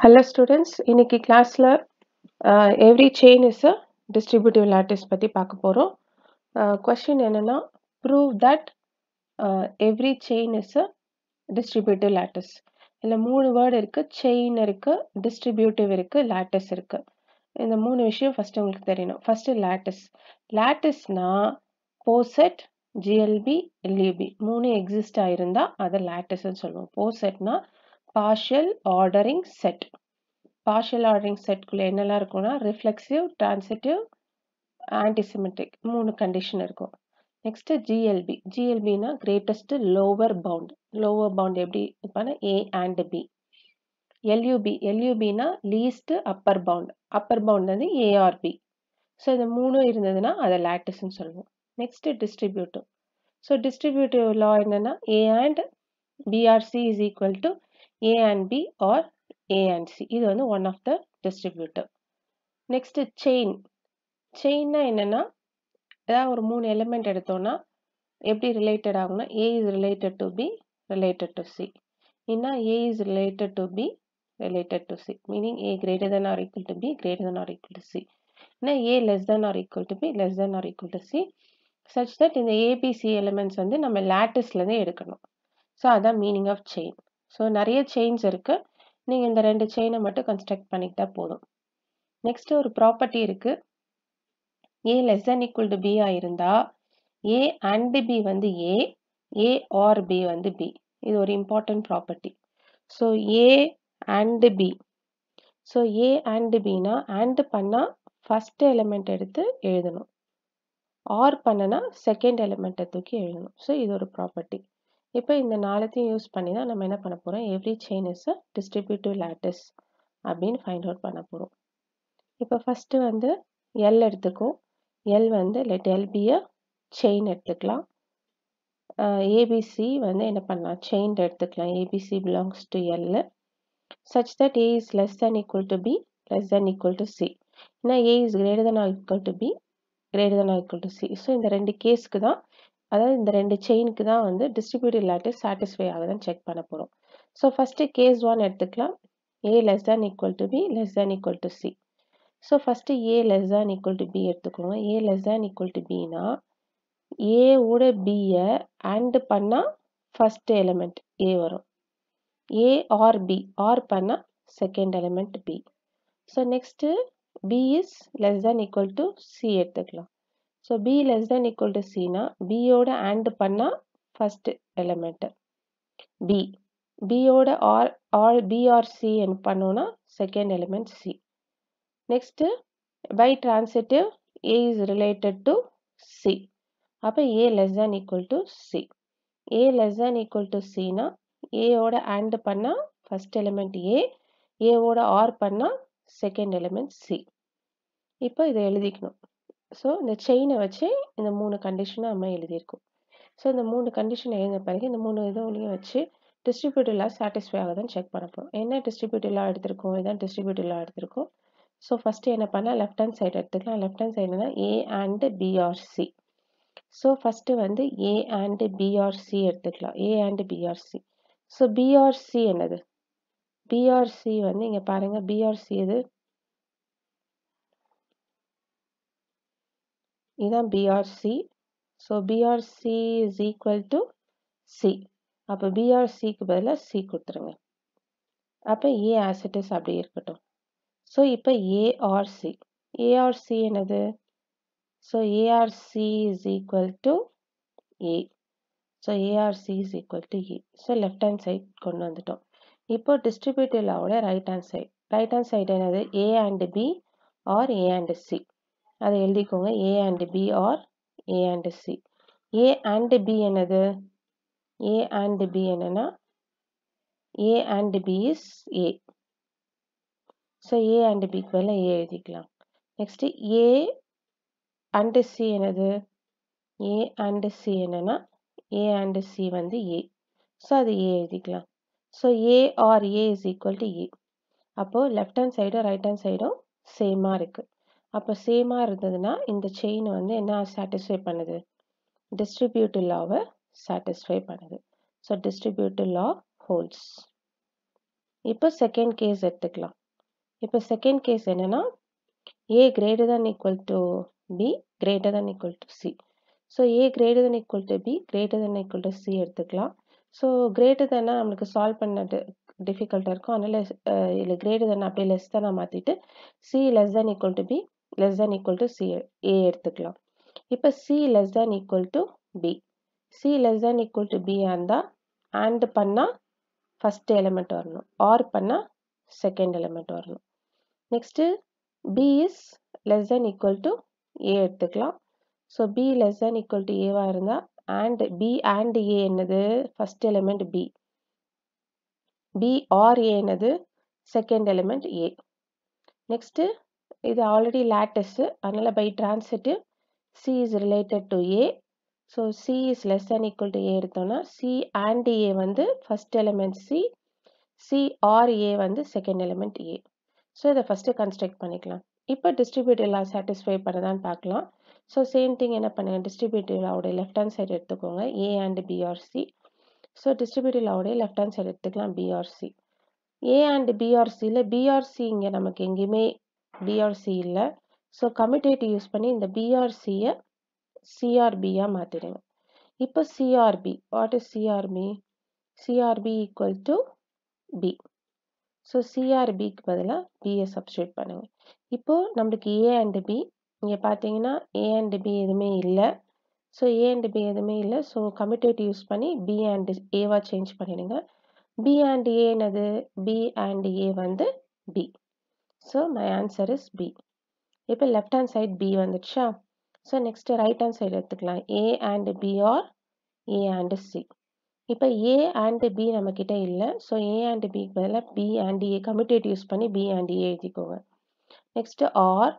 Hello students, இன்னைக்கு கிளாஸ்ல every chain is a distributive lattice பத்தி பார்க்க போறோம். Question என்னன்னா prove that every chain is a distributive lattice. இல்ல மூணு வேர்ட் இருக்கு, chain இருக்கு, distributive இருக்கு, lattice இருக்கு. இந்த மூணு விஷயம் ஃபர்ஸ்ட் உங்களுக்கு தெரியணும். First lattice. latticeனா poset, GLB, LUB மூணு எக்ஸிஸ்ட் ஆயிருந்தா அதை latticeன்னு சொல்லுவோம். posetனா partial ordering set. partial ordering set குள்ள என்னெல்லாம் இருக்கும்னா reflexive, transitive, antisymmetric மூணு கண்டிஷன் இருக்கும். Next GLB. GLBனா greatest lower bound. lower bound எப்படி இருப்பானா A and B. LUB. LUBனா least upper bound. upper bound வந்து A or B. ஸோ இந்த மூணும் இருந்ததுன்னா அதை latticeன்னு சொல்லுவோம். Next distributive. So distributive law என்னன்னா A and B or C is equal to A and B or A and C. இது வந்து one of the distributive. Next chain. செயின்னா என்னன்னா ஏதாவது ஒரு மூணு எலிமெண்ட் எடுத்தோம்னா எப்படி ரிலேட்டட் ஆகும்னா A is related to B related to C. இல்லைன்னா A is related to B related to C. meaning A greater than or equal to B greater than or equal to C. இல்லைன்னா A less than or equal to B less than or equal to C. such that இந்த ABC elements வந்து நம்ம latticeலேருந்து எடுக்கணும். So அதான் meaning of chain. So நிறைய chains இருக்கு. நீங்கள் இந்த ரெண்டு செயினை மட்டும் கன்ஸ்ட்ரக்ட் பண்ணிக்கிட்டா போதும். நெக்ஸ்ட் ஒரு ப்ராப்பர்ட்டி இருக்கு. A less than equal to B இருந்தா A and B வந்து A or B வந்து B. இது ஒரு important property. So A and B. So A and Bனா and பண்ணா ஃபர்ஸ்ட் எலிமெண்ட் எடுத்து எழுதணும். ஆர் பண்ணனா செகண்ட் எலிமெண்ட்டை தூக்கி எழுதணும். ஸோ இது ஒரு ப்ராப்பர்ட்டி. இப்போ இந்த நாலத்தையும் யூஸ் பண்ணி தான் நம்ம என்ன பண்ண போகிறோம், every chain is a distributive lattice அப்படின்னு ஃபைண்ட் அவுட் பண்ண போகிறோம். இப்போ ஃபஸ்ட்டு வந்து எல் எடுத்துக்கும். எல் வந்து let L be a chain எடுத்துக்கலாம். ஏபிசி வந்து என்ன பண்ணலாம், செயின் எடுத்துக்கலாம். ABC belongs to L such that A is less than equal to B less than equal to C. ஏன்னா A is greater than or equal to B greater than or equal to C. So இந்த ரெண்டு கேஸ்க்கு தான், அதாவது இந்த ரெண்டு செயினுக்கு தான் வந்து distributive lattice satisfy ஆகுதுன்னு செக் பண்ண போகிறோம். ஸோ ஃபஸ்ட்டு கேஸ் 1 எடுத்துக்கலாம். A less than equal to B less than equal to C. So first A less than equal to B எடுத்துக்கோங்க. A less than equal to Bனா A ஓட Bயை AND பண்ணால் first element A வரும். A or B or பண்ணா second element B. So next B is less than equal to C எடுத்துக்கலாம். So B less than equal to C னா B ஓட AND பண்ணா first element B. B ஓட or B or C பண்ணோம்னா second element C. Next by transitive A is related to C. அப்ப A less than equal to C. A less than equal to C னா A ஓட AND பண்ணா first element A ஓட OR பண்ணா second element C. இப்போ இதை எழுதிக்கணும். So இந்த செயினை வச்சு இந்த மூணு கண்டிஷனை நம்ம எழுதியிருக்கோம். ஸோ இந்த மூணு கண்டிஷன் எழுதின பிறகு இந்த மூணு இதுலையும் வச்சு டிஸ்ட்ரிபியூட்டிவ் லா சாட்டிஸ்ஃபை ஆகுதுன்னு செக் பண்ண போகிறோம். என்ன டிஸ்ட்ரிபியூட்டிவ் லா எடுத்திருக்கோம், இதான் டிஸ்ட்ரிபியூட்டிவ் லா எடுத்திருக்கோம். ஸோ ஃபஸ்ட்டு என்ன பண்ணால் லெஃப்ட் ஹேண்ட் சைடு எடுத்துக்கலாம். லெஃப்ட் ஹேண்ட் சைடுனா A and B or C. So first வந்து A and B or C எடுத்துக்கலாம். A and B or C. So B or C என்னது, B or C வந்து இங்கே பாருங்க, B or C இது இதுதான் B or C. So B or C is equal to C. அப்போ B or Cக்கு பதிலாக C கொடுத்துருங்க. அப்போ A as it is அப்படி இருக்கட்டும். ஸோ இப்போ A or C. A or C என்னது, so A or C is equal to A. So A or C is equal to A. So left hand side கொண்டு வந்துட்டோம். இப்போ distributive லாவோட right hand side. Right hand side என்னது, A and B or A and C. அதை எழுதிக்கோங்க. A and B or A and C. A and B என்னது, A and B என்னன்னா A and B is A. So A and Bக்கு பதிலாக A எழுதிக்கலாம். Next A and C என்னது, A and C என்னன்னா A and C வந்து A. So அது A எழுதிக்கலாம். So A or A is equal to A. அப்போது லெஃப்ட் ஹேண்ட் சைடும் ரைட் ஹேண்ட் சைடும் சேமாக இருக்குது. அப்போ சேமாக இருந்ததுன்னா இந்த செயின் வந்து என்ன சாட்டிஸ்ஃபை பண்ணுது, டிஸ்ட்ரிபியூட்டிவ் லாவை சாட்டிஸ்ஃபை பண்ணுது. ஸோ டிஸ்ட்ரிபியூட்டிவ் லா ஹோல்ட்ஸ். இப்போ செகண்ட் கேஸ் எடுத்துக்கலாம். இப்போ செகண்ட் கேஸ் என்னன்னா A greater than equal to B greater than equal to C. So A greater than equal to B greater than equal to C எடுத்துக்கலாம். So greater than நம்மளுக்கு solve பண்ண டிஃபிகல்ட்டாக இருக்கும். அதனால இதில் greater than அப்படியே less தான் மாற்றிட்டு C less than equal to B less than equal to C A எடுத்துக்கலாம். இப்போ C less than equal to B. C less than equal to B இருந்தால் AND பண்ணால் ஃபர்ஸ்ட் எலிமெண்ட் வரணும், ஆர் பண்ணால் second element வரணும். Next B is less than equal to A எடுத்துக்கலாம். So B less than equal to Aவாக இருந்தால் and B and A என்னது first element B. B or A என்னது செகண்ட் எலிமெண்ட் A. நெக்ஸ்ட்டு இது already lattice, அதனால் by transitive C is related to A. So C is less than equal to A எடுத்தோம்னா C and A வந்து first element C, C or A வந்து second element A. So இதை first construct பண்ணிக்கலாம். இப்போ distributive லா satisfy பண்ணதான்னு பார்க்கலாம். So same thing என்ன பண்ணுங்க, distributive லாவுடைய லெஃப்ட் ஹேண்ட் சைடு எடுத்துக்கோங்க A and B or C. So distributive லாவுடைய லெஃப்ட் ஹேண்ட் சைடு எடுத்துக்கலாம் B or C. A and B or Cயில் B or C இங்கே நமக்கு எங்கேயுமே B or C இல்லை. ஸோ கம்யூட்டேட்டிவ் யூஸ் பண்ணி இந்த B or Cயை CRBயாக மாற்றிடுங்க. இப்போ CRB, what is CRB? CRB equal to B. So CRBக்கு பதிலாக பியை சப்ஸ்டியூட் பண்ணுங்க. இப்போது நம்மளுக்கு A and B இங்கே பார்த்தீங்கன்னா A and B எதுவுமே இல்லை. ஸோ A and B எதுவுமே இல்லை. ஸோ கம்யூட்டேட்டிவ் யூஸ் பண்ணி B and Aவா சேஞ்ச் பண்ணிடுங்க. B and A என்னது? B and A வந்து B. So my answer is B. இப்போ லெஃப்ட் ஹேண்ட் சைட் B வந்துடுச்சா? So next right hand side எடுத்துக்கலாம். A and B or A and C. இப்போ A and B நம்மக்கிட்ட இல்லை. So A and Bக்கு பதிலாக B and A commutative use பண்ணி B and A எழுதிக்கோங்க. Next or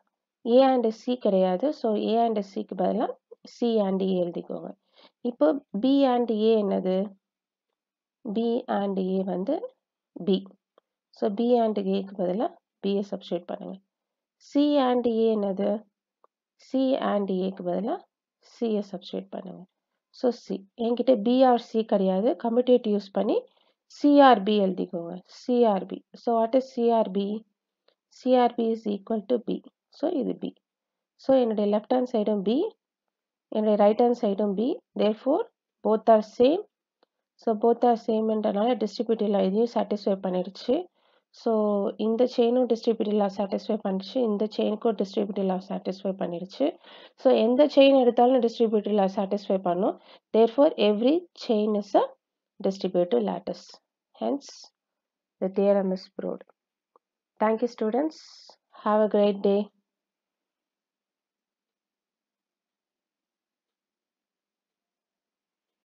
A and C கிடையாது. So A and Cக்கு பதிலாக C and A எழுதிக்கோங்க. இப்போ B and A என்னது? B and A வந்து B. ஸோ B and Aக்கு பதிலாக Bயை சப்ஸ்டியூட் பண்ணுங்க. C and A என்னது? C and Aக்கு பதிலாக Cயை சப்ஸ்டியூட் பண்ணுங்க. ஸோ C என்கிட்ட B or C கிடையாது, கம்யூட்டேட்டிவ் யூஸ் பண்ணி CRB எழுதிக்கோங்க. CRB. So what is CRB? CRB is equal to B. So இது B. ஸோ என்னுடைய லெஃப்ட் ஹேண்ட் சைடும் B, என்னுடைய ரைட் ஹேண்ட் சைடும் B. therefore both are same. So both are sameன்றனால distributive law இதையும் satisfy பண்ணிடுச்சு. ஸோ இந்த செயினும் டிஸ்ட்ரிபியூட்டிவ் லா satisfy பண்ணிடுச்சு, இந்த செயினுக்கும் டிஸ்ட்ரிபியூட்டிவ் லா சாட்டிஸ்ஃபை பண்ணிடுச்சு. ஸோ எந்த செயின் எடுத்தாலும் டிஸ்ட்ரிபியூட்டிவ் லா சாட்டிஸ்ஃபை பண்ணும். therefore every chain is a distributive lattice. Hence the theorem is proved. Thank you students. Have a great day.